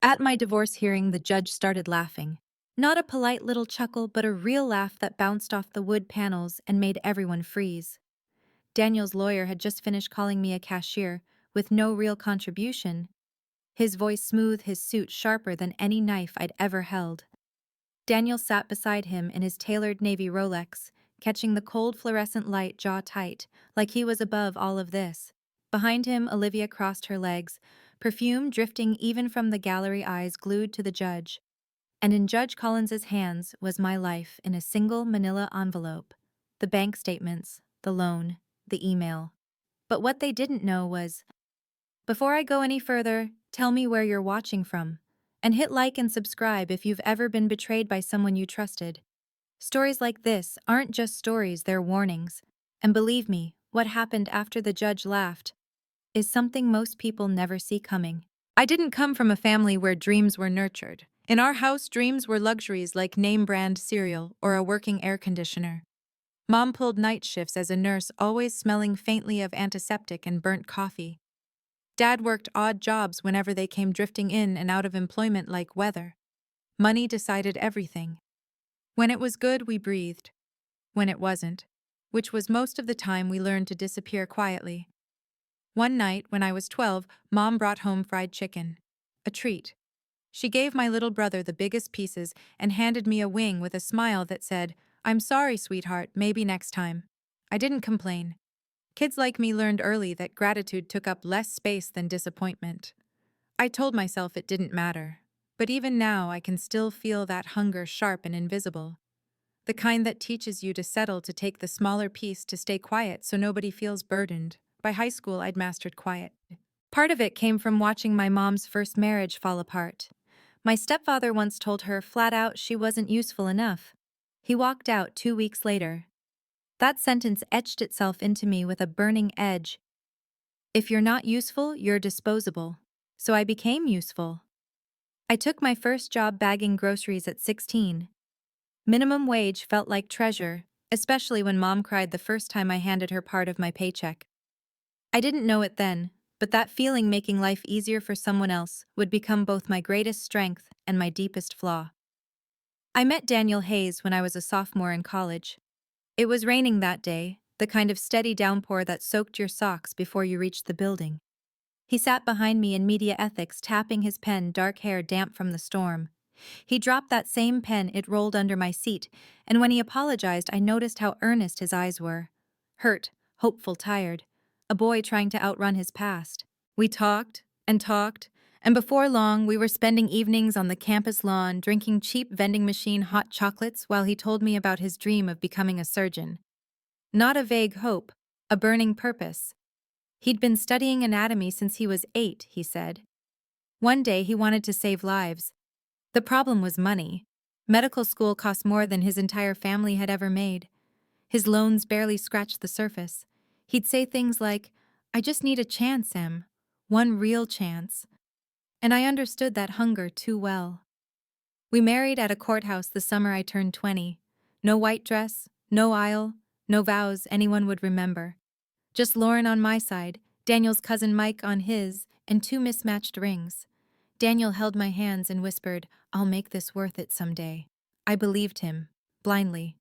At my divorce hearing, the judge started laughing. Not a polite little chuckle, but a real laugh that bounced off the wood panels and made everyone freeze. Daniel's lawyer had just finished calling me a cashier, with no real contribution. His voice smooth, his suit sharper than any knife I'd ever held. Daniel sat beside him in his tailored navy Rolex, catching the cold fluorescent light jaw tight, like he was above all of this. Behind him, Olivia crossed her legs, perfume drifting even from the gallery eyes glued to the judge. And in Judge Collins's hands was my life in a single manila envelope. The bank statements, the loan, the email. But what they didn't know was, before I go any further, tell me where you're watching from. And hit like and subscribe if you've ever been betrayed by someone you trusted. Stories like this aren't just stories, they're warnings. And believe me, what happened after the judge laughed is something most people never see coming. I didn't come from a family where dreams were nurtured. In our house, dreams were luxuries like name-brand cereal or a working air conditioner. Mom pulled night shifts as a nurse, always smelling faintly of antiseptic and burnt coffee. Dad worked odd jobs whenever they came drifting in and out of employment like weather. Money decided everything. When it was good, we breathed. When it wasn't, which was most of the time, we learned to disappear quietly. One night, when I was 12, Mom brought home fried chicken. A treat. She gave my little brother the biggest pieces and handed me a wing with a smile that said, "I'm sorry, sweetheart, maybe next time." I didn't complain. Kids like me learned early that gratitude took up less space than disappointment. I told myself it didn't matter. But even now, I can still feel that hunger, sharp and invisible. The kind that teaches you to settle, to take the smaller piece, to stay quiet so nobody feels burdened. By high school, I'd mastered quiet. Part of it came from watching my mom's first marriage fall apart. My stepfather once told her flat out she wasn't useful enough. He walked out 2 weeks later. That sentence etched itself into me with a burning edge. If you're not useful, you're disposable. So I became useful. I took my first job bagging groceries at 16. Minimum wage felt like treasure, especially when Mom cried the first time I handed her part of my paycheck. I didn't know it then, but that feeling, making life easier for someone else, would become both my greatest strength and my deepest flaw. I met Daniel Hayes when I was a sophomore in college. It was raining that day, the kind of steady downpour that soaked your socks before you reached the building. He sat behind me in media ethics, tapping his pen, dark hair damp from the storm. He dropped that same pen, it rolled under my seat, and when he apologized, I noticed how earnest his eyes were. Hurt, hopeful, tired. A boy trying to outrun his past. We talked, and before long, we were spending evenings on the campus lawn, drinking cheap vending machine hot chocolates while he told me about his dream of becoming a surgeon. Not a vague hope, a burning purpose. He'd been studying anatomy since he was 8, he said. One day he wanted to save lives. The problem was money. Medical school cost more than his entire family had ever made. His loans barely scratched the surface. He'd say things like, "I just need a chance, Em. One real chance." And I understood that hunger too well. We married at a courthouse the summer I turned 20. No white dress, no aisle, no vows anyone would remember. Just Lauren on my side, Daniel's cousin Mike on his, and 2 mismatched rings. Daniel held my hands and whispered, "I'll make this worth it someday." I believed him, blindly.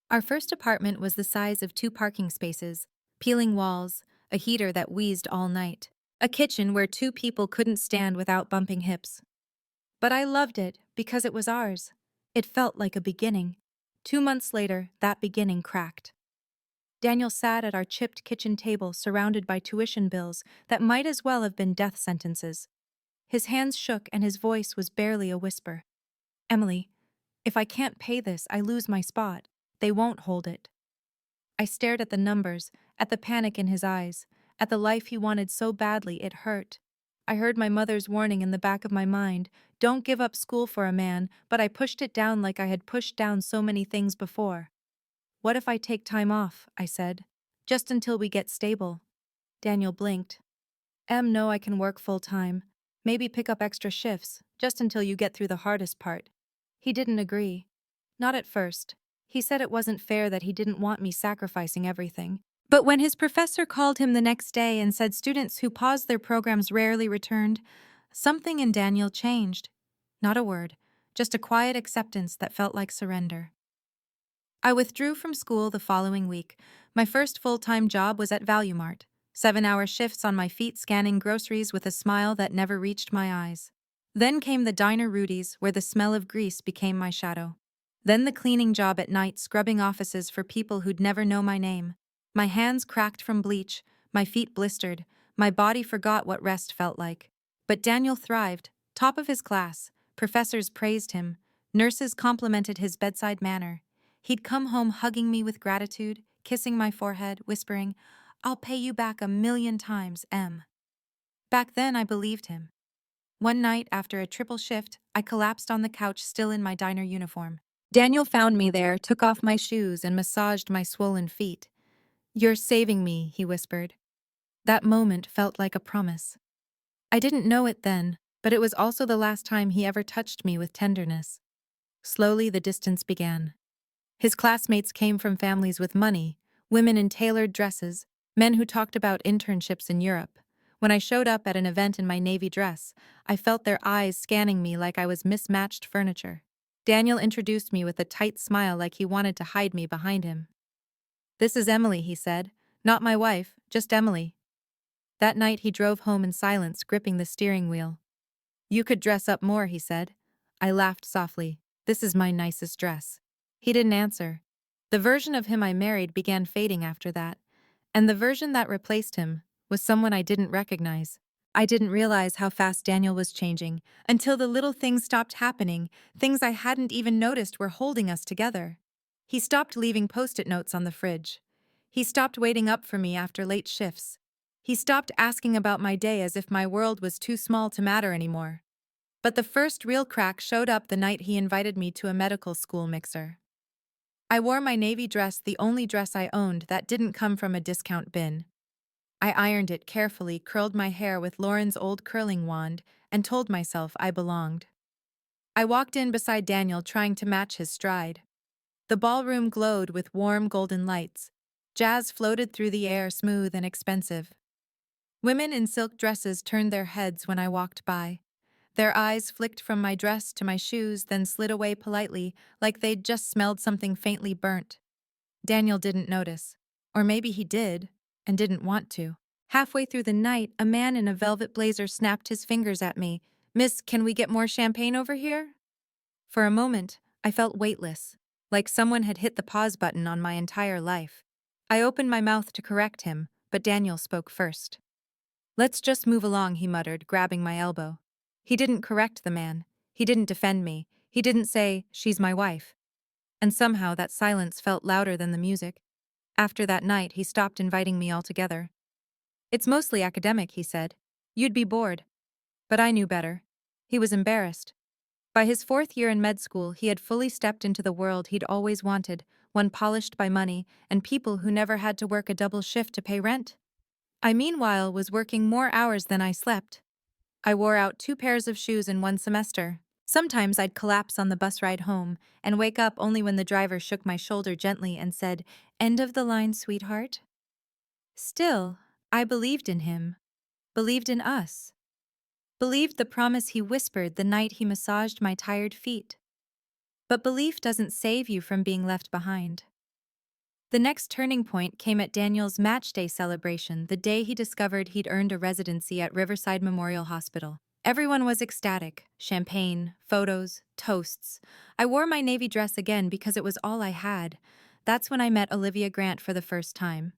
Our first apartment was the size of 2 parking spaces, peeling walls, a heater that wheezed all night, a kitchen where 2 people couldn't stand without bumping hips. But I loved it because it was ours. It felt like a beginning. 2 months later, that beginning cracked. Daniel sat at our chipped kitchen table, surrounded by tuition bills that might as well have been death sentences. His hands shook and his voice was barely a whisper. "Emily, if I can't pay this, I lose my spot. They won't hold it." I stared at the numbers, at the panic in his eyes, at the life he wanted so badly it hurt. I heard my mother's warning in the back of my mind, "Don't give up school for a man," but I pushed it down like I had pushed down so many things before. "What if I take time off?" I said. "Just until we get stable." Daniel blinked. No, I can work full-time. Maybe pick up extra shifts, just until you get through the hardest part." He didn't agree. Not at first. He said it wasn't fair, that he didn't want me sacrificing everything. But when his professor called him the next day and said students who paused their programs rarely returned, Something in Daniel changed. Not a word, just a quiet acceptance that felt like surrender. I withdrew from school the following week. My first full-time job was at Value Mart. 7-hour shifts on my feet scanning groceries with a smile that never reached my eyes. Then came the diner Rudy's, where the smell of grease became my shadow. Then the cleaning job at night, scrubbing offices for people who'd never know my name. My hands cracked from bleach, my feet blistered, my body forgot what rest felt like. But Daniel thrived, top of his class. Professors praised him. Nurses complimented his bedside manner. He'd come home hugging me with gratitude, kissing my forehead, whispering, "I'll pay you back 1,000,000 times, M." Back then, I believed him. One night, after a triple shift, I collapsed on the couch still in my diner uniform. Daniel found me there, took off my shoes, and massaged my swollen feet. "You're saving me," he whispered. That moment felt like a promise. I didn't know it then, but it was also the last time he ever touched me with tenderness. Slowly, the distance began. His classmates came from families with money, women in tailored dresses, men who talked about internships in Europe. When I showed up at an event in my navy dress, I felt their eyes scanning me like I was mismatched furniture. Daniel introduced me with a tight smile like he wanted to hide me behind him. "This is Emily," he said. "Not my wife, just Emily." That night he drove home in silence, gripping the steering wheel. "You could dress up more," he said. I laughed softly. "This is my nicest dress." He didn't answer. The version of him I married began fading after that, and the version that replaced him was someone I didn't recognize. I didn't realize how fast Daniel was changing until the little things stopped happening, things I hadn't even noticed were holding us together. He stopped leaving post-it notes on the fridge. He stopped waiting up for me after late shifts. He stopped asking about my day as if my world was too small to matter anymore. But the first real crack showed up the night he invited me to a medical school mixer. I wore my navy dress, the only dress I owned that didn't come from a discount bin. I ironed it carefully, curled my hair with Lauren's old curling wand, and told myself I belonged. I walked in beside Daniel, trying to match his stride. The ballroom glowed with warm golden lights. Jazz floated through the air, smooth and expensive. Women in silk dresses turned their heads when I walked by. Their eyes flicked from my dress to my shoes, then slid away politely, like they'd just smelled something faintly burnt. Daniel didn't notice. Or maybe he did, and didn't want to. Halfway through the night, a man in a velvet blazer snapped his fingers at me. "Miss, can we get more champagne over here?" For a moment, I felt weightless, like someone had hit the pause button on my entire life. I opened my mouth to correct him, but Daniel spoke first. "Let's just move along," he muttered, grabbing my elbow. He didn't correct the man. He didn't defend me. He didn't say, "She's my wife." And somehow that silence felt louder than the music. After that night, he stopped inviting me altogether. "It's mostly academic," he said. "You'd be bored." But I knew better. He was embarrassed. By his 4th year in med school, he had fully stepped into the world he'd always wanted, one polished by money and people who never had to work a double shift to pay rent. I, meanwhile, was working more hours than I slept. I wore out 2 pairs of shoes in one semester. Sometimes I'd collapse on the bus ride home and wake up only when the driver shook my shoulder gently and said, "End of the line, sweetheart." Still, I believed in him, believed in us, believed the promise he whispered the night he massaged my tired feet. But belief doesn't save you from being left behind. The next turning point came at Daniel's match day celebration, the day he discovered he'd earned a residency at Riverside Memorial Hospital. Everyone was ecstatic. Champagne, photos, toasts. I wore my navy dress again because it was all I had. That's when I met Olivia Grant for the first time.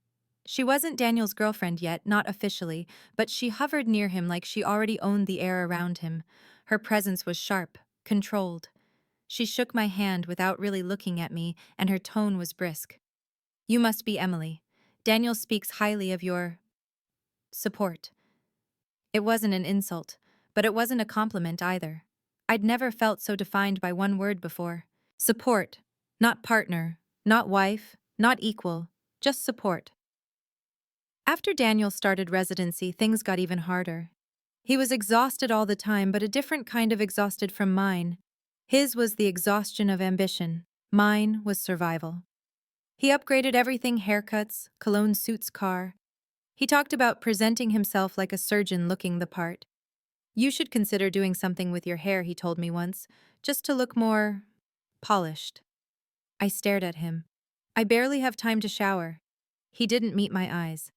She wasn't Daniel's girlfriend yet, not officially, but she hovered near him like she already owned the air around him. Her presence was sharp, controlled. She shook my hand without really looking at me, and her tone was brisk. "You must be Emily. Daniel speaks highly of your support." It wasn't an insult, but it wasn't a compliment either. I'd never felt so defined by one word before. Support. Not partner, not wife, not equal, just support. After Daniel started residency, things got even harder. He was exhausted all the time, but a different kind of exhausted from mine. His was the exhaustion of ambition. Mine was survival. He upgraded everything: haircuts, cologne suits, car. He talked about presenting himself like a surgeon looking the part. You should consider doing something with your hair, he told me once, just to look more polished. I stared at him. I barely have time to shower. He didn't meet my eyes.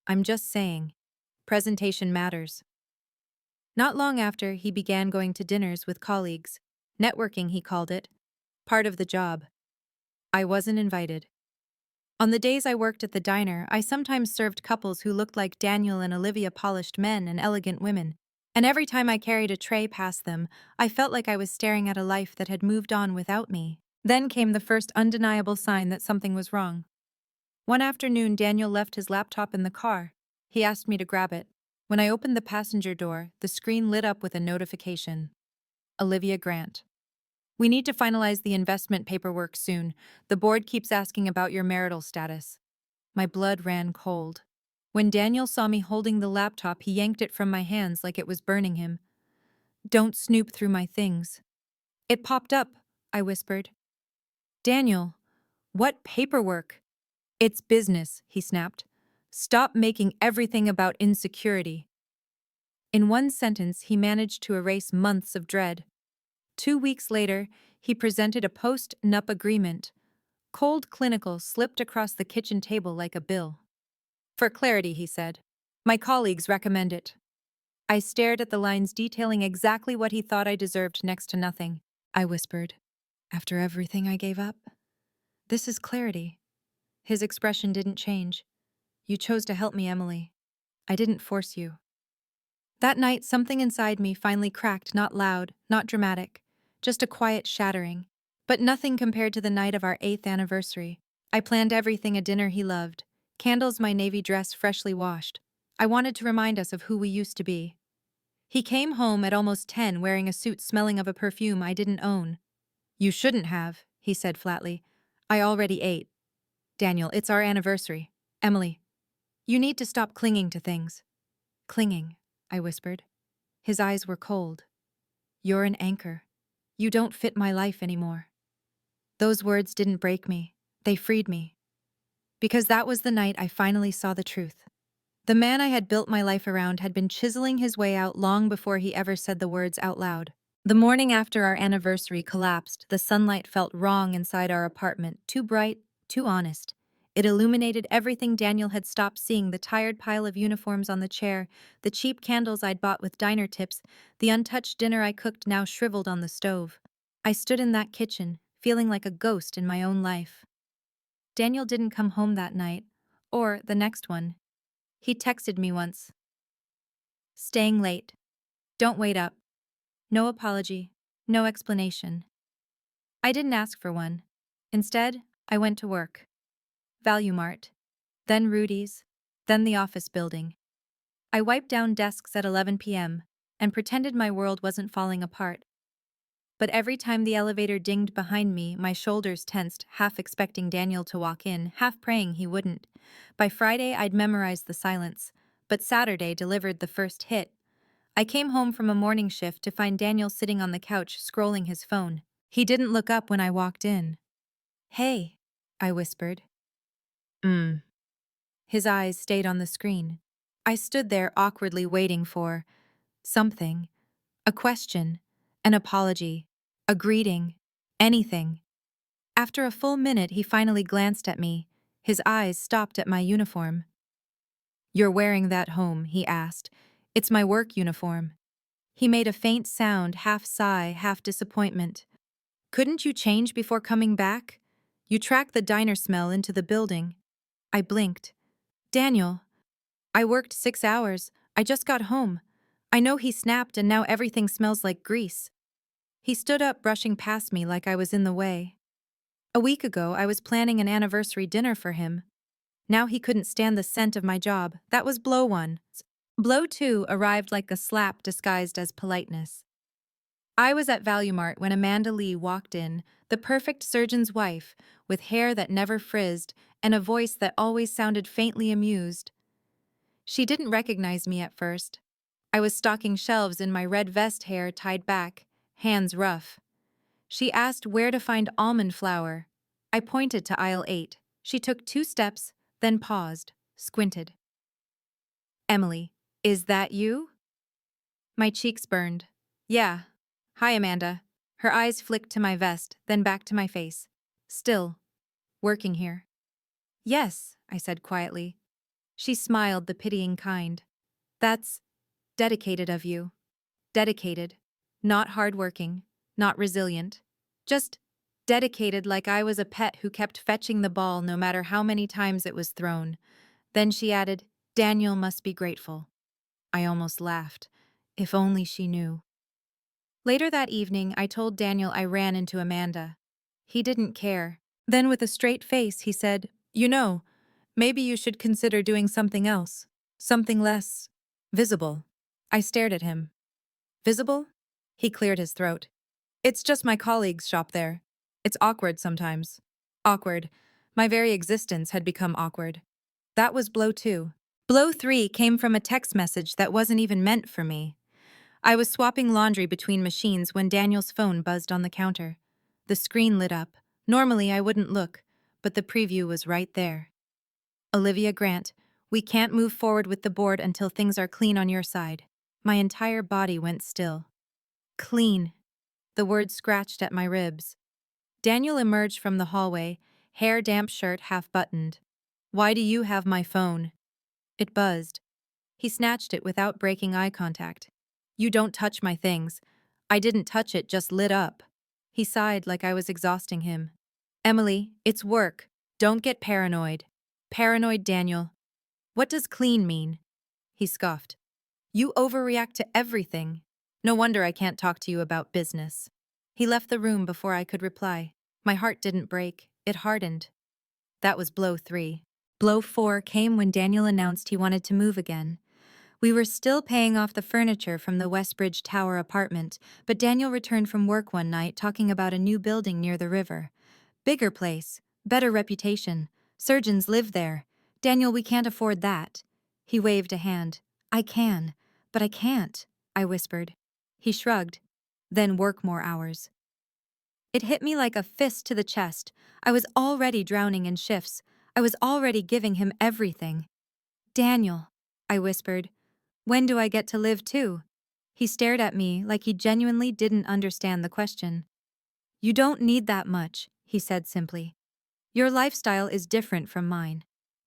I'm just saying. Presentation matters. Not long after, he began going to dinners with colleagues. Networking, he called it. Part of the job. I wasn't invited. On the days I worked at the diner, I sometimes served couples who looked like Daniel and Olivia, polished men and elegant women. And every time I carried a tray past them, I felt like I was staring at a life that had moved on without me. Then came the first undeniable sign that something was wrong. One afternoon, Daniel left his laptop in the car. He asked me to grab it. When I opened the passenger door, the screen lit up with a notification. Olivia Grant. We need to finalize the investment paperwork soon. The board keeps asking about your marital status. My blood ran cold. When Daniel saw me holding the laptop, he yanked it from my hands like it was burning him. Don't snoop through my things. It popped up, I whispered. Daniel, what paperwork? It's business, he snapped. Stop making everything about insecurity. In one sentence, he managed to erase months of dread. 2 weeks later, he presented a post-nup agreement. Cold clinical slipped across the kitchen table like a bill. For clarity, he said. My colleagues recommend it. I stared at the lines detailing exactly what he thought I deserved, next to nothing. I whispered. After everything I gave up? This is clarity. His expression didn't change. You chose to help me, Emily. I didn't force you. That night, something inside me finally cracked, not loud, not dramatic, just a quiet shattering. But nothing compared to the night of our 8th anniversary. I planned everything: a dinner he loved, candles, my navy dress freshly washed. I wanted to remind us of who we used to be. He came home at almost 10 wearing a suit smelling of a perfume I didn't own. You shouldn't have, he said flatly. I already ate. Daniel, it's our anniversary. Emily, you need to stop clinging to things. Clinging, I whispered. His eyes were cold. You're an anchor. You don't fit my life anymore. Those words didn't break me. They freed me. Because that was the night I finally saw the truth. The man I had built my life around had been chiseling his way out long before he ever said the words out loud. The morning after our anniversary collapsed, the sunlight felt wrong inside our apartment, too bright, too honest. It illuminated everything Daniel had stopped seeing: the tired pile of uniforms on the chair, the cheap candles I'd bought with diner tips, the untouched dinner I cooked now shriveled on the stove. I stood in that kitchen, feeling like a ghost in my own life. Daniel didn't come home that night, or the next one. He texted me once. Staying late. Don't wait up. No apology, no explanation. I didn't ask for one. Instead, I went to work. Value Mart, then Rudy's, then the office building. I wiped down desks at 11 p.m. and pretended my world wasn't falling apart. But every time the elevator dinged behind me, my shoulders tensed, half expecting Daniel to walk in, half praying he wouldn't. By Friday, I'd memorized the silence, but Saturday delivered the first hit. I came home from a morning shift to find Daniel sitting on the couch scrolling his phone. He didn't look up when I walked in. Hey, I whispered. His eyes stayed on the screen. I stood there awkwardly waiting for something. A question, an apology, a greeting, anything. After a full minute, he finally glanced at me. His eyes stopped at my uniform. You're wearing that home, he asked. It's my work uniform. He made a faint sound, half sigh, half disappointment. Couldn't you change before coming back? You track the diner smell into the building. I blinked. Daniel, I worked 6 hours. I just got home. I know, he snapped, and now everything smells like grease. He stood up, brushing past me like I was in the way. A week ago, I was planning an anniversary dinner for him. Now he couldn't stand the scent of my job. That was blow one. Blow two arrived like a slap disguised as politeness. I was at Value Mart when Amanda Lee walked in, the perfect surgeon's wife, with hair that never frizzed and a voice that always sounded faintly amused. She didn't recognize me at first. I was stocking shelves in my red vest, hair tied back, hands rough. She asked where to find almond flour. I pointed to aisle 8. She took 2 steps, then paused, squinted. Emily, is that you? My cheeks burned. Yeah. Hi, Amanda. Her eyes flicked to my vest, then back to my face. Still, working here. Yes, I said quietly. She smiled the pitying kind. That's dedicated of you. Dedicated. Not hardworking. Not resilient. Just dedicated like I was a pet who kept fetching the ball no matter how many times it was thrown. Then she added, Daniel must be grateful. I almost laughed. If only she knew. Later that evening, I told Daniel I ran into Amanda. He didn't care. Then, with a straight face, he said, You know, maybe you should consider doing something else. Something less visible. I stared at him. Visible? He cleared his throat. It's just my colleagues shop there. It's awkward sometimes. Awkward. My very existence had become awkward. That was blow 2. Blow 3 came from a text message that wasn't even meant for me. I was swapping laundry between machines when Daniel's phone buzzed on the counter. The screen lit up. Normally I wouldn't look, but the preview was right there. Olivia Grant, we can't move forward with the board until things are clean on your side. My entire body went still. Clean. The word scratched at my ribs. Daniel emerged from the hallway, hair damp, shirt half buttoned. Why do you have my phone? It buzzed. He snatched it without breaking eye contact. You don't touch my things. I didn't touch it, just lit up. He sighed like I was exhausting him. Emily, it's work. Don't get paranoid. Paranoid, Daniel. What does clean mean? He scoffed. You overreact to everything. No wonder I can't talk to you about business. He left the room before I could reply. My heart didn't break, it hardened. That was blow 3. Blow 4 came when Daniel announced he wanted to move again. We were still paying off the furniture from the Westbridge Tower apartment, but Daniel returned from work one night talking about a new building near the river. Bigger place, better reputation. Surgeons live there. Daniel, we can't afford that. He waved a hand. I can, but I can't, I whispered. He shrugged. Then work more hours. It hit me like a fist to the chest. I was already drowning in shifts. I was already giving him everything. Daniel, I whispered. When do I get to live too? He stared at me like he genuinely didn't understand the question. You don't need that much, he said simply. Your lifestyle is different from mine.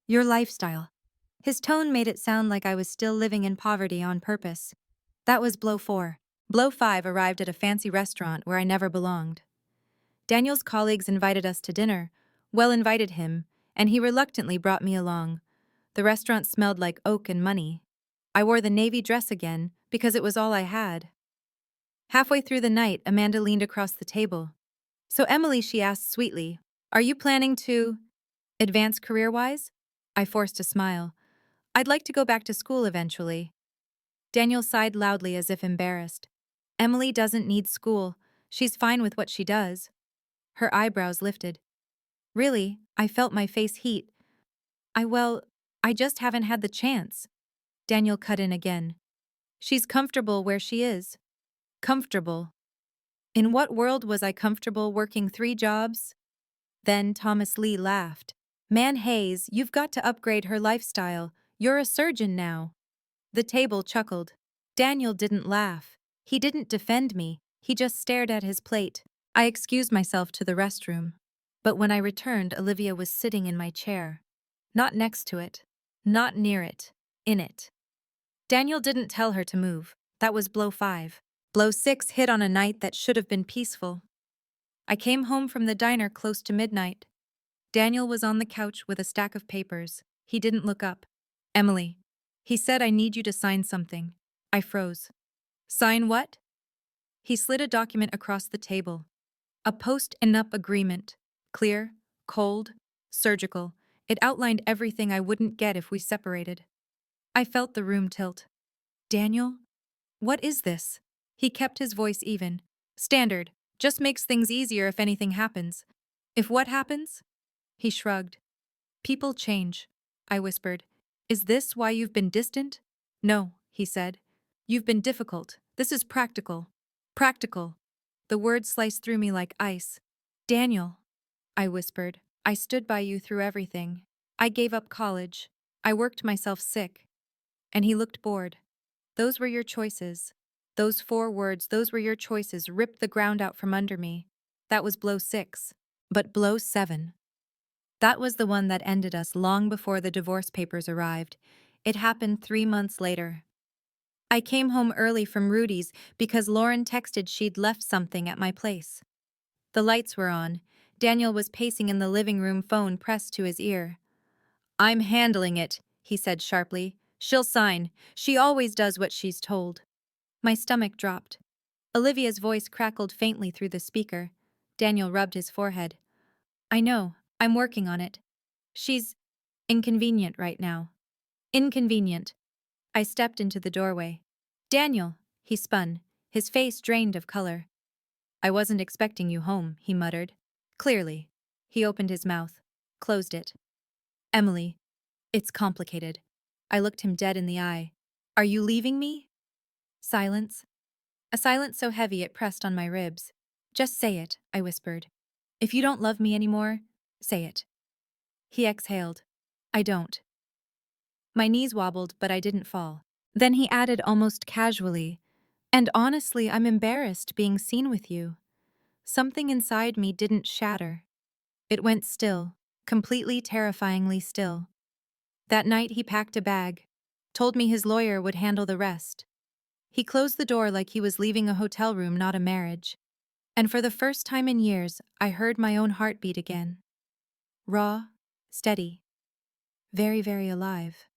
Your lifestyle. His tone made it sound like I was still living in poverty on purpose. That was blow 4. Blow 5 arrived at a fancy restaurant where I never belonged. Daniel's colleagues invited us to dinner. Well invited him, and he reluctantly brought me along. The restaurant smelled like oak and money. I wore the navy dress again because it was all I had. Halfway through the night, Amanda leaned across the table. So Emily, she asked sweetly, are you planning to advance career-wise? I forced a smile. I'd like to go back to school eventually. Daniel sighed loudly as if embarrassed. Emily doesn't need school. She's fine with what she does. Her eyebrows lifted. Really, I felt my face heat. I just haven't had the chance. Daniel cut in again. She's comfortable where she is. Comfortable. In what world was I comfortable working 3 jobs? Then Thomas Lee laughed. Man Hayes, you've got to upgrade her lifestyle. You're a surgeon now. The table chuckled. Daniel didn't laugh. He didn't defend me. He just stared at his plate. I excused myself to the restroom. But when I returned, Olivia was sitting in my chair. Not next to it. Not near it. In it. Daniel didn't tell her to move. That was blow 5. Blow 6 hit on a night that should have been peaceful. I came home from the diner close to midnight. Daniel was on the couch with a stack of papers. He didn't look up. Emily. He said, I need you to sign something. I froze. Sign what? He slid a document across the table. A post-enup agreement. Clear, cold, surgical. It outlined everything I wouldn't get if we separated. I felt the room tilt. Daniel? What is this? He kept his voice even. Standard. Just makes things easier if anything happens. If what happens? He shrugged. People change, I whispered. Is this why you've been distant? No, he said. You've been difficult. This is practical. Practical. The words sliced through me like ice. Daniel, I whispered. I stood by you through everything. I gave up college. I worked myself sick. And he looked bored. Those were your choices. Those 4 words, those were your choices, ripped the ground out from under me. That was blow 6. But blow 7. That was the one that ended us long before the divorce papers arrived. It happened 3 months later. I came home early from Rudy's because Lauren texted she'd left something at my place. The lights were on. Daniel was pacing in the living room, phone pressed to his ear. "I'm handling it," he said sharply. "She'll sign. She always does what she's told." My stomach dropped. Olivia's voice crackled faintly through the speaker. Daniel rubbed his forehead. "I know. I'm working on it. She's inconvenient right now." Inconvenient. I stepped into the doorway. "Daniel," he spun, his face drained of color. "I wasn't expecting you home," he muttered. "Clearly." He opened his mouth, closed it. "Emily, it's complicated." I looked him dead in the eye. "Are you leaving me?" Silence. A silence so heavy it pressed on my ribs. "Just say it," I whispered. "If you don't love me anymore, say it." He exhaled. "I don't." My knees wobbled, but I didn't fall. Then he added almost casually, "And honestly, I'm embarrassed being seen with you." Something inside me didn't shatter. It went still, completely terrifyingly still. That night he packed a bag, told me his lawyer would handle the rest. He closed the door like he was leaving a hotel room, not a marriage. And for the first time in years, I heard my own heartbeat again. Raw, steady, very, very alive.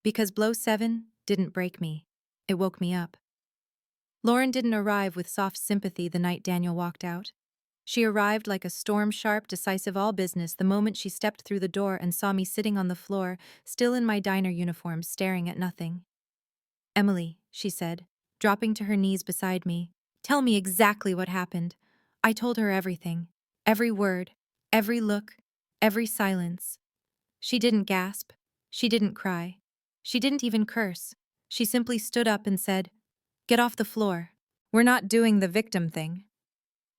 Because blow 7 didn't break me. It woke me up. Lauren didn't arrive with soft sympathy the night Daniel walked out. She arrived like a storm-sharp, decisive all-business the moment she stepped through the door and saw me sitting on the floor, still in my diner uniform, staring at nothing. "Emily," she said, dropping to her knees beside me, "tell me exactly what happened." I told her everything. Every word, every look, every silence. She didn't gasp. She didn't cry. She didn't even curse. She simply stood up and said, "Get off the floor. We're not doing the victim thing."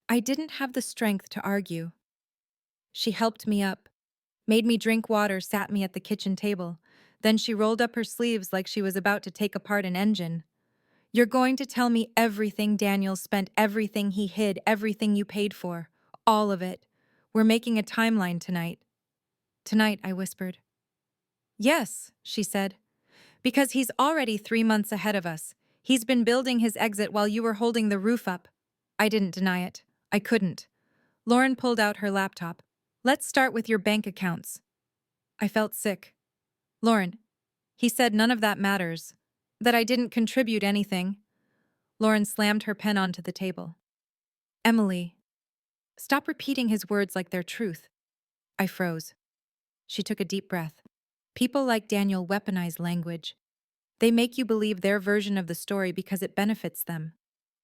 I didn't have the strength to argue. She helped me up, made me drink water, sat me at the kitchen table. Then she rolled up her sleeves like she was about to take apart an engine. "You're going to tell me everything Daniel spent, everything he hid, everything you paid for. All of it. We're making a timeline tonight." "Tonight," I whispered. "Yes," she said. "Because he's already 3 months ahead of us. He's been building his exit while you were holding the roof up." I didn't deny it. I couldn't. Lauren pulled out her laptop. "Let's start with your bank accounts." I felt sick. "Lauren," he said, "none of that matters. That I didn't contribute anything." Lauren slammed her pen onto the table. "Emily, stop repeating his words like they're truth." I froze. She took a deep breath. "People like Daniel weaponize language. They make you believe their version of the story because it benefits them.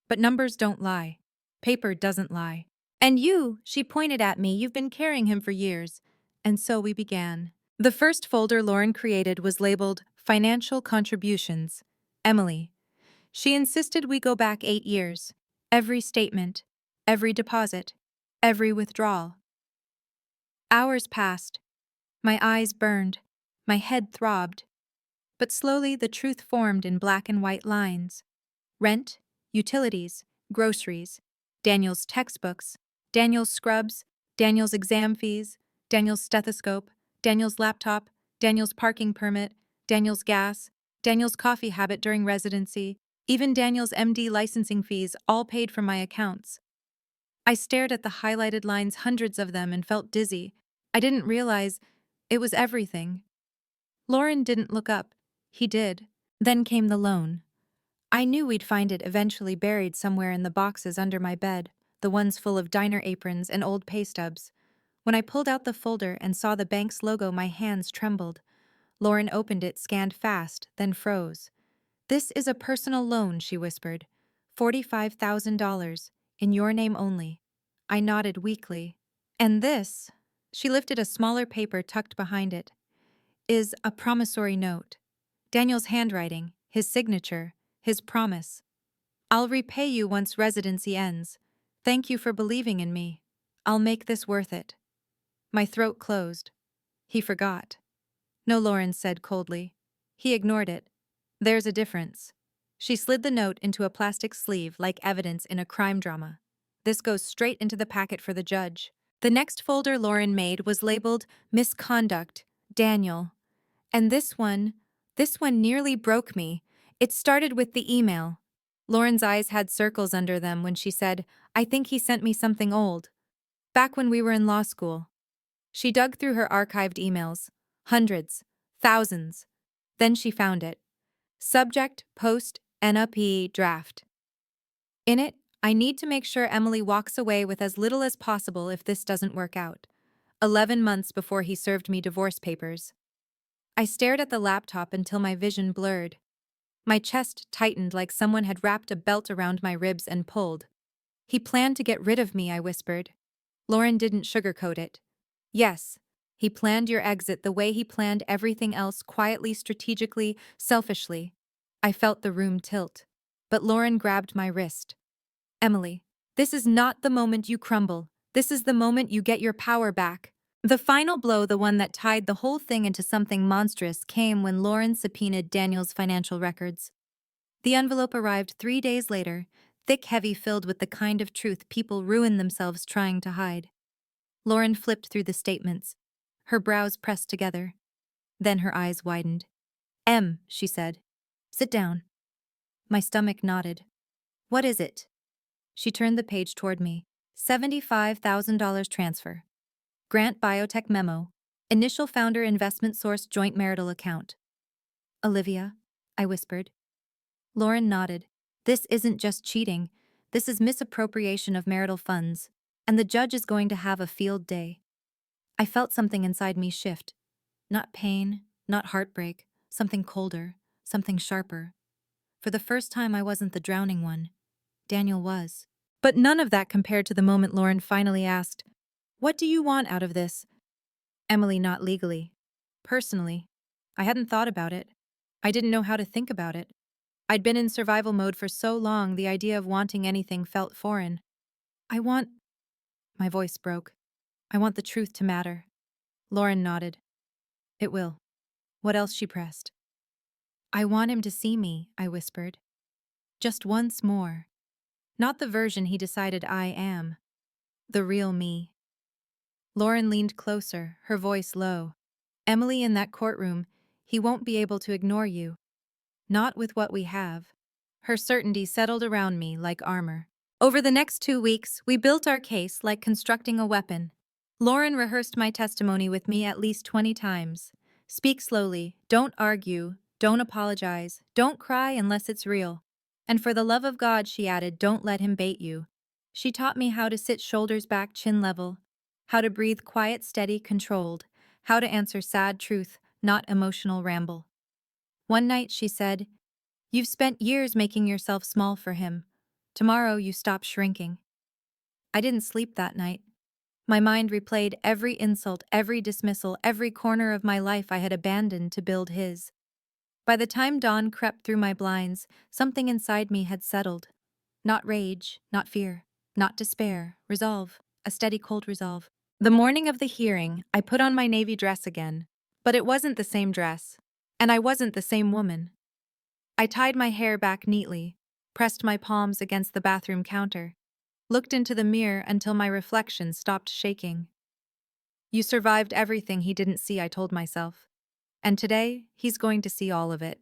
But numbers don't lie. Paper doesn't lie. And you," she pointed at me, "you've been carrying him for years." And so we began. The first folder Lauren created was labeled Financial Contributions. Emily. She insisted we go back 8 years. Every statement, every deposit, every withdrawal. Hours passed. My eyes burned. My head throbbed. But slowly the truth formed in black and white lines. Rent, utilities, groceries, Daniel's textbooks, Daniel's scrubs, Daniel's exam fees, Daniel's stethoscope, Daniel's laptop, Daniel's parking permit, Daniel's gas, Daniel's coffee habit during residency, even Daniel's MD licensing fees, all paid from my accounts. I stared at the highlighted lines, hundreds of them, and felt dizzy. I didn't realize it was everything. Lauren didn't look up. He did. Then came the loan. I knew we'd find it eventually buried somewhere in the boxes under my bed, the ones full of diner aprons and old pay stubs. When I pulled out the folder and saw the bank's logo, my hands trembled. Lauren opened it, scanned fast, then froze. "This is a personal loan," she whispered. $45,000, in your name only." I nodded weakly. "And this," she lifted a smaller paper tucked behind it, "is a promissory note. Daniel's handwriting, his signature, his promise. I'll repay you once residency ends. Thank you for believing in me. I'll make this worth it." My throat closed. He forgot. "No," Lauren said coldly. He ignored it. "There's a difference." She slid the note into a plastic sleeve like evidence in a crime drama. This goes straight into the packet for the judge. The next folder Lauren made was labeled Misconduct, Daniel. And this one nearly broke me. It started with the email. Lauren's eyes had circles under them when she said, "I think he sent me something old. Back when we were in law school." She dug through her archived emails. Hundreds. Thousands. Then she found it. Subject, post, NUP, draft. In it, I need to make sure Emily walks away with as little as possible if this doesn't work out. 11 months before he served me divorce papers. I stared at the laptop until my vision blurred. My chest tightened like someone had wrapped a belt around my ribs and pulled. "He planned to get rid of me," I whispered. Lauren didn't sugarcoat it. "Yes, he planned your exit the way he planned everything else, quietly, strategically, selfishly." I felt the room tilt. But Lauren grabbed my wrist. "Emily, this is not the moment you crumble. This is the moment you get your power back." The final blow, the one that tied the whole thing into something monstrous, came when Lauren subpoenaed Daniel's financial records. The envelope arrived 3 days later, thick, heavy, filled with the kind of truth people ruin themselves trying to hide. Lauren flipped through the statements, her brows pressed together. Then her eyes widened. She said. "Sit down." My stomach nodded. "What is it?" She turned the page toward me. $75,000 transfer. Grant Biotech memo. Initial founder investment source joint marital account. "Olivia," I whispered. Lauren nodded. "This isn't just cheating. This is misappropriation of marital funds. And the judge is going to have a field day." I felt something inside me shift. Not pain, not heartbreak, something colder, something sharper. For the first time, I wasn't the drowning one. Daniel was. But none of that compared to the moment Lauren finally asked, "What do you want out of this?" Emily, not legally. Personally. I hadn't thought about it. I didn't know how to think about it. I'd been in survival mode for so long, the idea of wanting anything felt foreign. I want... My voice broke. "I want the truth to matter." Lauren nodded. "It will." What else? She pressed. "I want him to see me," I whispered. "Just once more. Not the version he decided I am. The real me." Lauren leaned closer, her voice low. "Emily, in that courtroom, he won't be able to ignore you. Not with what we have." Her certainty settled around me like armor. Over the next 2 weeks, we built our case like constructing a weapon. Lauren rehearsed my testimony with me at least 20 times. "Speak slowly, don't argue, don't apologize, don't cry unless it's real. And for the love of God," she added, "don't let him bait you." She taught me how to sit shoulders back, chin level, how to breathe quiet, steady, controlled, how to answer sad truth, not emotional ramble. One night she said, "You've spent years making yourself small for him. Tomorrow you stop shrinking." I didn't sleep that night. My mind replayed every insult, every dismissal, every corner of my life I had abandoned to build his. By the time dawn crept through my blinds, something inside me had settled. Not rage, not fear, not despair, resolve, a steady, cold resolve. The morning of the hearing, I put on my navy dress again. But it wasn't the same dress. And I wasn't the same woman. I tied my hair back neatly, pressed my palms against the bathroom counter, looked into the mirror until my reflection stopped shaking. "You survived everything he didn't see," I told myself. "And today, he's going to see all of it."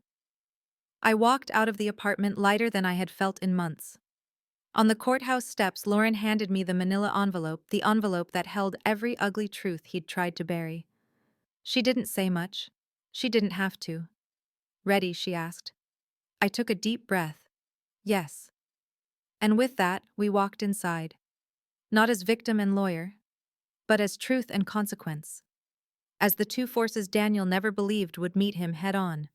I walked out of the apartment lighter than I had felt in months. On the courthouse steps, Lauren handed me the manila envelope, the envelope that held every ugly truth he'd tried to bury. She didn't say much. She didn't have to. "Ready?" she asked. I took a deep breath. Yes. And with that, we walked inside. Not as victim and lawyer, but as truth and consequence. As the two forces Daniel never believed would meet him head-on.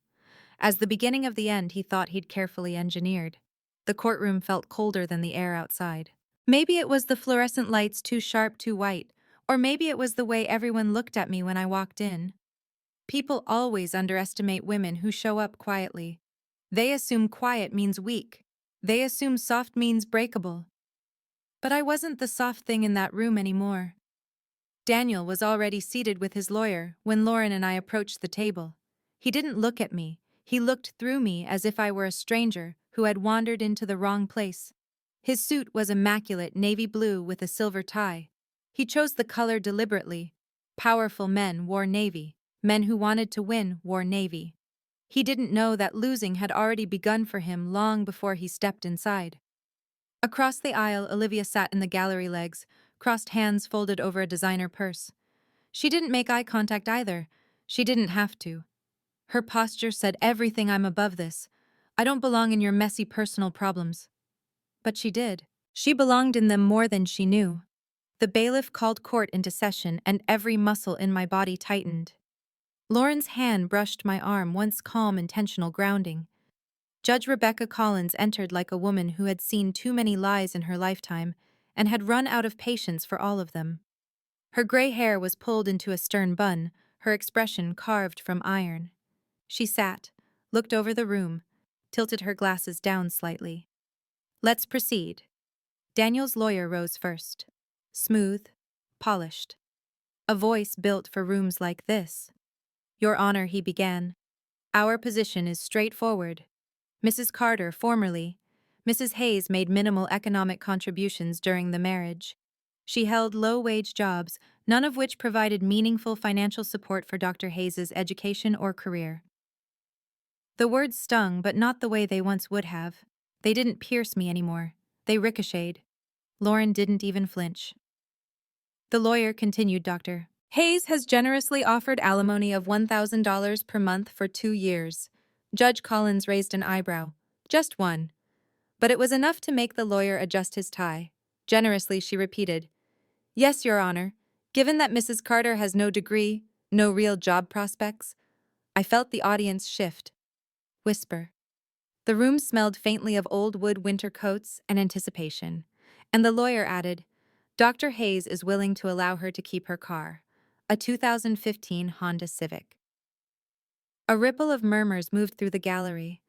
As the beginning of the end he thought he'd carefully engineered. The courtroom felt colder than the air outside. Maybe it was the fluorescent lights, too sharp, too white, or maybe it was the way everyone looked at me when I walked in. People always underestimate women who show up quietly. They assume quiet means weak. They assume soft means breakable. But I wasn't the soft thing in that room anymore. Daniel was already seated with his lawyer when Lauren and I approached the table. He didn't look at me. He looked through me as if I were a stranger who had wandered into the wrong place. His suit was immaculate navy blue with a silver tie. He chose the color deliberately. Powerful men wore navy. Men who wanted to win wore navy. He didn't know that losing had already begun for him long before he stepped inside. Across the aisle, Olivia sat in the gallery legs, crossed hands folded over a designer purse. She didn't make eye contact either. She didn't have to. Her posture said everything. I'm above this. I don't belong in your messy personal problems. But she did. She belonged in them more than she knew. The bailiff called court into session and every muscle in my body tightened. Lauren's hand brushed my arm, once calm, intentional grounding. Judge Rebecca Collins entered like a woman who had seen too many lies in her lifetime and had run out of patience for all of them. Her gray hair was pulled into a stern bun, her expression carved from iron. She sat, looked over the room, tilted her glasses down slightly. Let's proceed. Daniel's lawyer rose first. Smooth, polished. A voice built for rooms like this. Your Honor, he began. Our position is straightforward. Mrs. Carter, formerly Mrs. Hayes, made minimal economic contributions during the marriage. She held low-wage jobs, none of which provided meaningful financial support for Dr. Hayes's education or career. The words stung, but not the way they once would have. They didn't pierce me anymore. They ricocheted. Lauren didn't even flinch. The lawyer continued, Dr. Hayes has generously offered alimony of $1,000 per month for 2 years. Judge Collins raised an eyebrow. Just one. But it was enough to make the lawyer adjust his tie. Generously, she repeated. Yes, Your Honor. Given that Mrs. Carter has no degree, no real job prospects. I felt the audience shift. Whisper. The room smelled faintly of old wood winter coats and anticipation. And the lawyer added, Dr. Hayes is willing to allow her to keep her car, a 2015 Honda Civic. A ripple of murmurs moved through the gallery.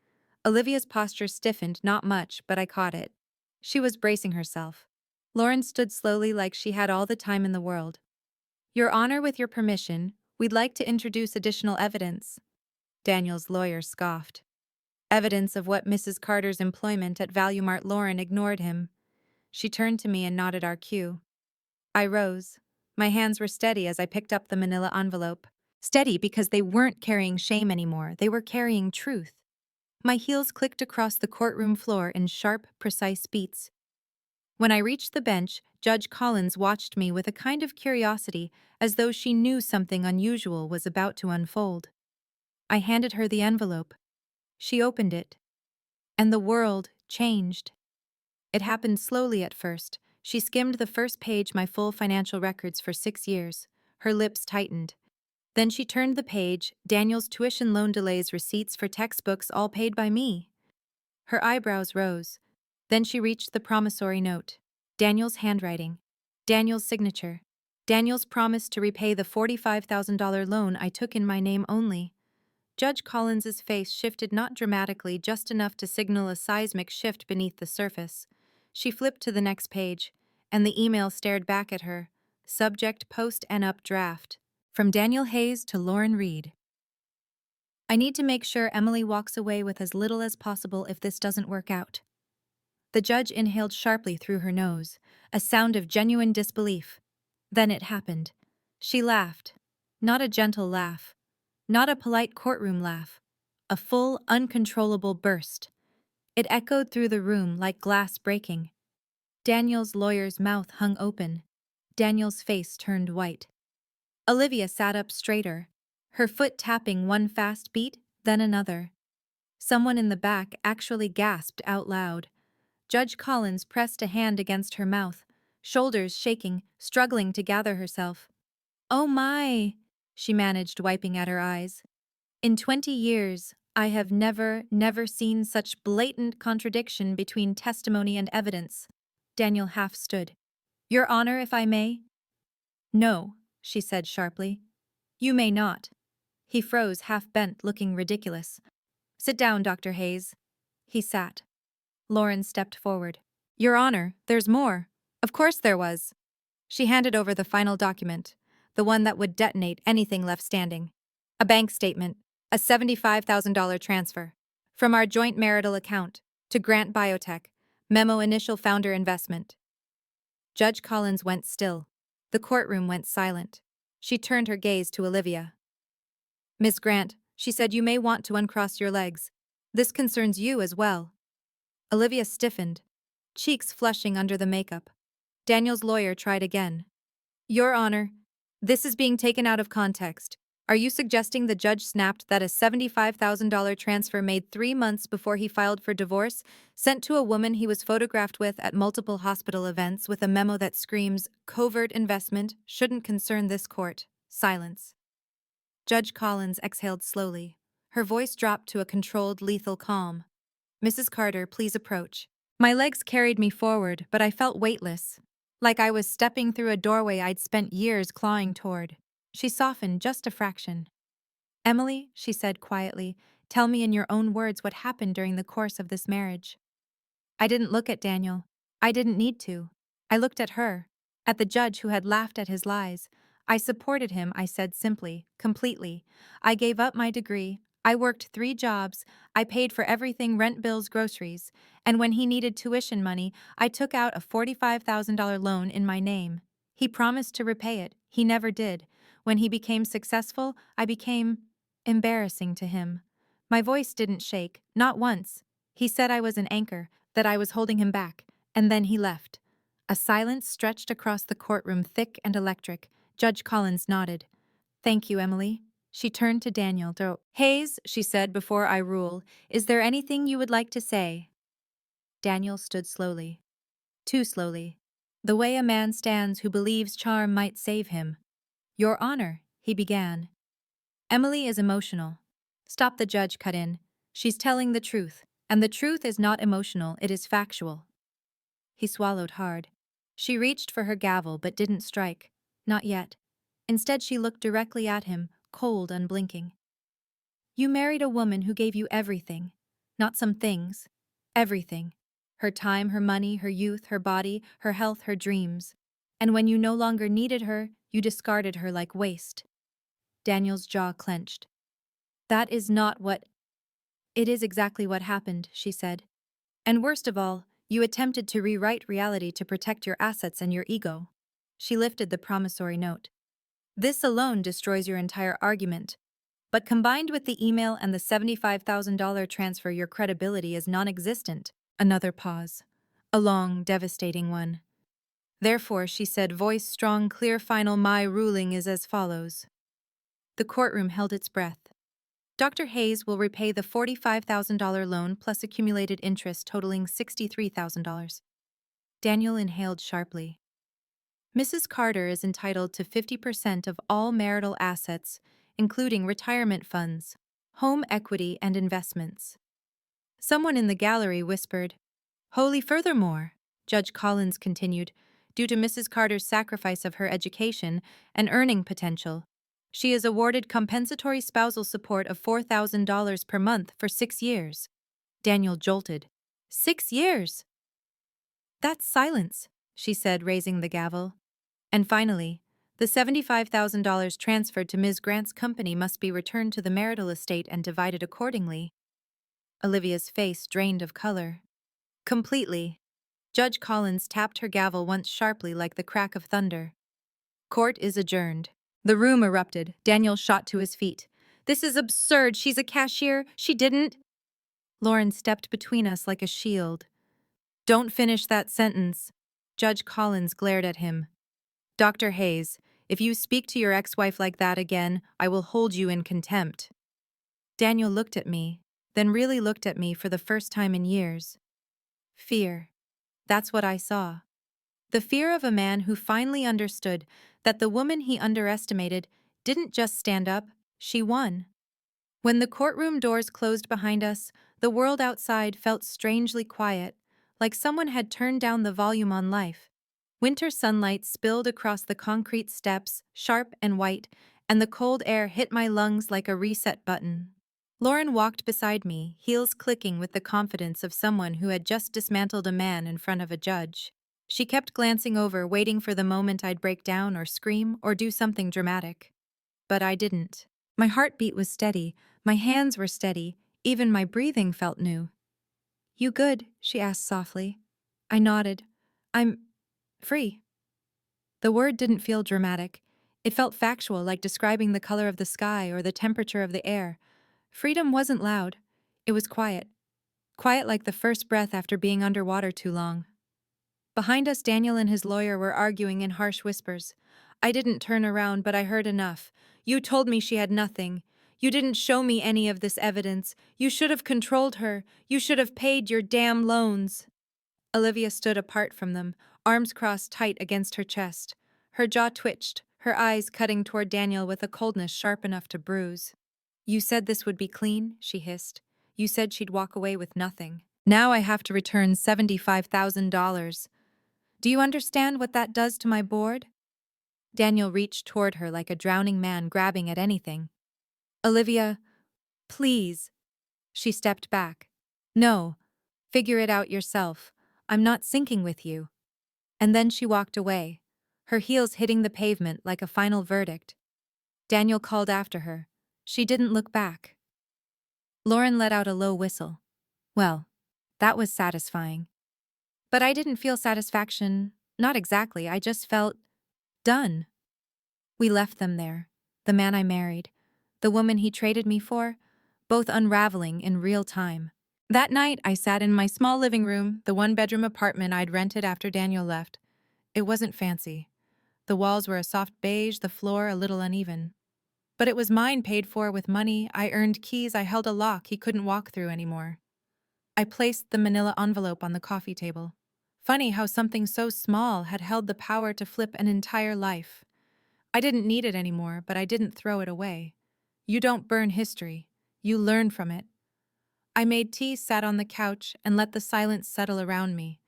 Olivia's posture stiffened, not much, but I caught it. She was bracing herself. Lauren stood slowly like she had all the time in the world. Your Honor, with your permission, we'd like to introduce additional evidence. Daniel's lawyer scoffed. Evidence of what Mrs. Carter's employment at Valuemart. Lauren ignored him. She turned to me and nodded our cue. I rose. My hands were steady as I picked up the manila envelope. Steady because they weren't carrying shame anymore, they were carrying truth. My heels clicked across the courtroom floor in sharp, precise beats. When I reached the bench, Judge Collins watched me with a kind of curiosity, as though she knew something unusual was about to unfold. I handed her the envelope. She opened it. And the world changed. It happened slowly at first. She skimmed the first page, my full financial records for 6 years. Her lips tightened. Then she turned the page, Daniel's tuition loan delays, receipts for textbooks, all paid by me. Her eyebrows rose. Then she reached the promissory note. Daniel's handwriting. Daniel's signature. Daniel's promise to repay the $45,000 loan I took in my name only. Judge Collins's face shifted, not dramatically, just enough to signal a seismic shift beneath the surface. She flipped to the next page, and the email stared back at her. Subject: Post and Up Draft. From Daniel Hayes to Lauren Reed. I need to make sure Emily walks away with as little as possible if this doesn't work out. The judge inhaled sharply through her nose, a sound of genuine disbelief. Then it happened. She laughed. Not a gentle laugh. Not a polite courtroom laugh. A full, uncontrollable burst. It echoed through the room like glass breaking. Daniel's lawyer's mouth hung open. Daniel's face turned white. Olivia sat up straighter, her foot tapping one fast beat, then another. Someone in the back actually gasped out loud. Judge Collins pressed a hand against her mouth, shoulders shaking, struggling to gather herself. Oh my, she managed, wiping at her eyes. In 20 years, I have never seen such blatant contradiction between testimony and evidence. Daniel half stood. Your Honor, if I may? No, she said sharply. You may not. He froze, half bent, looking ridiculous. Sit down, Dr. Hayes. He sat. Lauren stepped forward. Your Honor, there's more. Of course there was. She handed over the final document, the one that would detonate anything left standing. A bank statement, a $75,000 transfer, from our joint marital account. To Grant Biotech. Memo initial founder investment. Judge Collins went still. The courtroom went silent. She turned her gaze to Olivia. Miss Grant, she said, you may want to uncross your legs. This concerns you as well. Olivia stiffened, cheeks flushing under the makeup. Daniel's lawyer tried again. Your Honor, this is being taken out of context. Are you suggesting the judge snapped that a $75,000 transfer made 3 months before he filed for divorce, sent to a woman he was photographed with at multiple hospital events with a memo that screams, covert investment, shouldn't concern this court? Silence. Judge Collins exhaled slowly. Her voice dropped to a controlled, lethal calm. Mrs. Carter, please approach. My legs carried me forward, but I felt weightless, like I was stepping through a doorway I'd spent years clawing toward. She softened just a fraction. Emily, she said quietly, tell me in your own words what happened during the course of this marriage. I didn't look at Daniel. I didn't need to. I looked at her, at the judge who had laughed at his lies. I supported him, I said simply, completely. I gave up my degree. I worked 3 jobs. I paid for everything, rent, bills, groceries. And when he needed tuition money, I took out a $45,000 loan in my name. He promised to repay it. He never did. When he became successful, I became embarrassing to him. My voice didn't shake, not once. He said I was an anchor, that I was holding him back, and then he left. A silence stretched across the courtroom, thick and electric. Judge Collins nodded. Thank you, Emily. She turned to Daniel. Hayes, she said before I rule, is there anything you would like to say? Daniel stood slowly. Too slowly. The way a man stands who believes charm might save him. Your Honor, he began. Emily is emotional. Stop, the judge cut in. She's telling the truth, and the truth is not emotional, it is factual. He swallowed hard. She reached for her gavel but didn't strike. Not yet. Instead, she looked directly at him, cold, unblinking. You married a woman who gave you everything. Not some things. Everything. Her time, her money, her youth, her body, her health, her dreams. And when you no longer needed her, you discarded her like waste. Daniel's jaw clenched. That is not what... It is exactly what happened, she said. And worst of all, you attempted to rewrite reality to protect your assets and your ego. She lifted the promissory note. This alone destroys your entire argument. But combined with the email and the $75,000 transfer, your credibility is non-existent. Another pause. A long, devastating one. Therefore, she said, voice strong, clear, final, my ruling is as follows. The courtroom held its breath. Dr. Hayes will repay the $45,000 loan plus accumulated interest totaling $63,000. Daniel inhaled sharply. Mrs. Carter is entitled to 50% of all marital assets, including retirement funds, home equity, and investments. Someone in the gallery whispered, Holy, furthermore, Judge Collins continued, due to Mrs. Carter's sacrifice of her education and earning potential, she is awarded compensatory spousal support of $4,000 per month for 6 years. Daniel jolted. 6 years? That's silence, she said, raising the gavel. And finally, the $75,000 transferred to Ms. Grant's company must be returned to the marital estate and divided accordingly. Olivia's face drained of color. Completely. Judge Collins tapped her gavel once sharply like the crack of thunder. Court is adjourned. The room erupted. Daniel shot to his feet. This is absurd. She's a cashier. She didn't. Lauren stepped between us like a shield. Don't finish that sentence. Judge Collins glared at him. Dr. Hayes, if you speak to your ex-wife like that again, I will hold you in contempt. Daniel looked at me, then really looked at me for the first time in years. Fear. That's what I saw. The fear of a man who finally understood that the woman he underestimated didn't just stand up, she won. When the courtroom doors closed behind us, the world outside felt strangely quiet, like someone had turned down the volume on life. Winter sunlight spilled across the concrete steps, sharp and white, and the cold air hit my lungs like a reset button. Lauren walked beside me, heels clicking with the confidence of someone who had just dismantled a man in front of a judge. She kept glancing over, waiting for the moment I'd break down or scream or do something dramatic. But I didn't. My heartbeat was steady, my hands were steady, even my breathing felt new. You good? She asked softly. I nodded. I'm free. The word didn't feel dramatic. It felt factual, like describing the color of the sky or the temperature of the air. Freedom wasn't loud. It was quiet. Quiet like the first breath after being underwater too long. Behind us, Daniel and his lawyer were arguing in harsh whispers. I didn't turn around, but I heard enough. You told me she had nothing. You didn't show me any of this evidence. You should have controlled her. You should have paid your damn loans. Olivia stood apart from them, arms crossed tight against her chest. Her jaw twitched, her eyes cutting toward Daniel with a coldness sharp enough to bruise. You said this would be clean, she hissed. You said she'd walk away with nothing. Now I have to return $75,000. Do you understand what that does to my board? Daniel reached toward her like a drowning man grabbing at anything. Olivia, please. She stepped back. No. Figure it out yourself. I'm not sinking with you. And then she walked away, her heels hitting the pavement like a final verdict. Daniel called after her. She didn't look back. Lauren let out a low whistle. Well, that was satisfying. But I didn't feel satisfaction, not exactly, I just felt done. We left them there, the man I married, the woman he traded me for, both unraveling in real time. That night, I sat in my small living room, the one-bedroom apartment I'd rented after Daniel left. It wasn't fancy. The walls were a soft beige, the floor a little uneven. But it was mine, paid for with money. I earned keys, I held a lock he couldn't walk through anymore. I placed the manila envelope on the coffee table. Funny how something so small had held the power to flip an entire life. I didn't need it anymore, but I didn't throw it away. You don't burn history. You learn from it. I made tea, sat on the couch, and let the silence settle around me.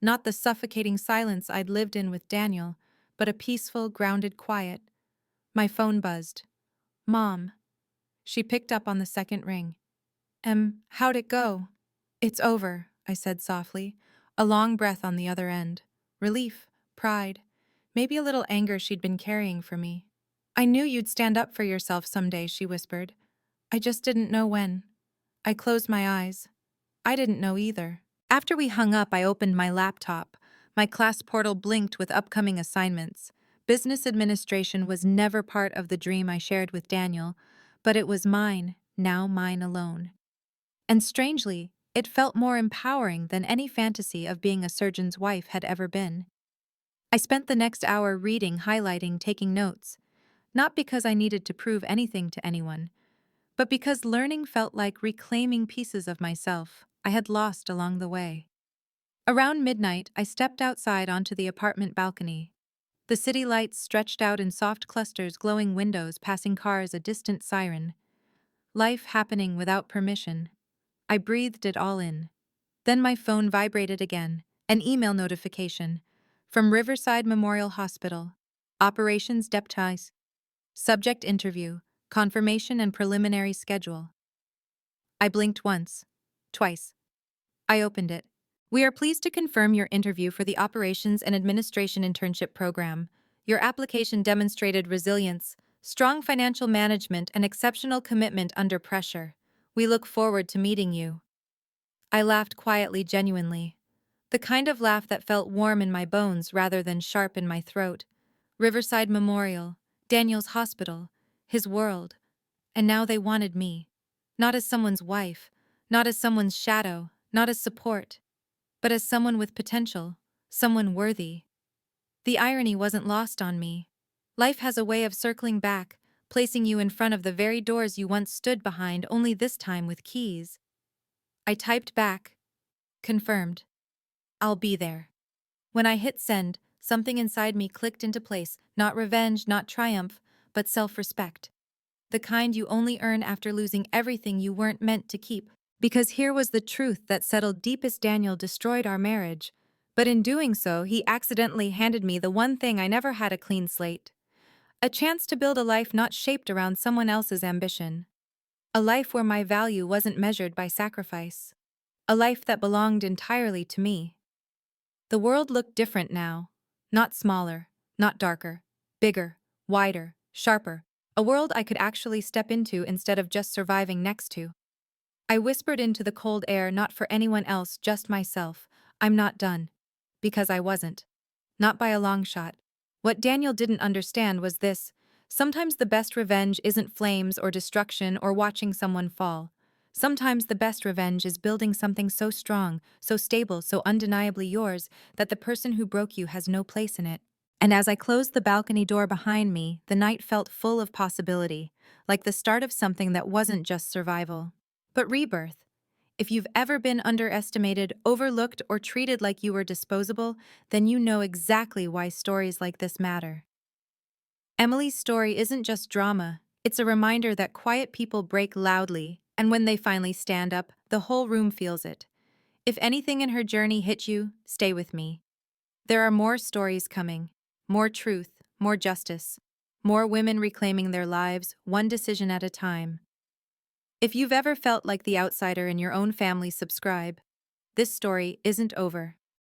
Not the suffocating silence I'd lived in with Daniel, but a peaceful, grounded quiet. My phone buzzed. Mom. She picked up on the second ring. How'd it go? It's over, I said softly, a long breath on the other end. Relief, pride, maybe a little anger she'd been carrying for me. I knew you'd stand up for yourself someday, she whispered. I just didn't know when. I closed my eyes. I didn't know either. After we hung up, I opened my laptop. My class portal blinked with upcoming assignments. Business administration was never part of the dream I shared with Daniel, but it was mine, now mine alone. And strangely, it felt more empowering than any fantasy of being a surgeon's wife had ever been. I spent the next hour reading, highlighting, taking notes, not because I needed to prove anything to anyone, but because learning felt like reclaiming pieces of myself I had lost along the way. Around midnight, I stepped outside onto the apartment balcony. The city lights stretched out in soft clusters, glowing windows, passing cars, a distant siren. Life happening without permission. I breathed it all in. Then my phone vibrated again, an email notification. From Riverside Memorial Hospital. Operations Deputize. Subject interview. Confirmation and preliminary schedule. I blinked once. Twice. I opened it. We are pleased to confirm your interview for the Operations and Administration Internship Program. Your application demonstrated resilience, strong financial management, and exceptional commitment under pressure. We look forward to meeting you. I laughed quietly, genuinely. The kind of laugh that felt warm in my bones rather than sharp in my throat. Riverside Memorial, Daniel's hospital, his world. And now they wanted me. Not as someone's wife, not as someone's shadow, not as support, but as someone with potential, someone worthy. The irony wasn't lost on me. Life has a way of circling back, placing you in front of the very doors you once stood behind, only this time with keys. I typed back, confirmed. I'll be there. When I hit send, something inside me clicked into place, not revenge, not triumph, but self-respect. The kind you only earn after losing everything you weren't meant to keep. Because here was the truth that settled deepest. Daniel destroyed our marriage. But in doing so, he accidentally handed me the one thing I never had: a clean slate. A chance to build a life not shaped around someone else's ambition. A life where my value wasn't measured by sacrifice. A life that belonged entirely to me. The world looked different now. Not smaller, not darker, bigger, wider, sharper. A world I could actually step into instead of just surviving next to. I whispered into the cold air, not for anyone else, just myself. I'm not done. Because I wasn't. Not by a long shot. What Daniel didn't understand was this: sometimes the best revenge isn't flames or destruction or watching someone fall. Sometimes the best revenge is building something so strong, so stable, so undeniably yours, that the person who broke you has no place in it. And as I closed the balcony door behind me, the night felt full of possibility, like the start of something that wasn't just survival, but rebirth. If you've ever been underestimated, overlooked, or treated like you were disposable, then you know exactly why stories like this matter. Emily's story isn't just drama, it's a reminder that quiet people break loudly, and when they finally stand up, the whole room feels it. If anything in her journey hit you, stay with me. There are more stories coming, more truth, more justice, more women reclaiming their lives, one decision at a time. If you've ever felt like the outsider in your own family, subscribe. This story isn't over.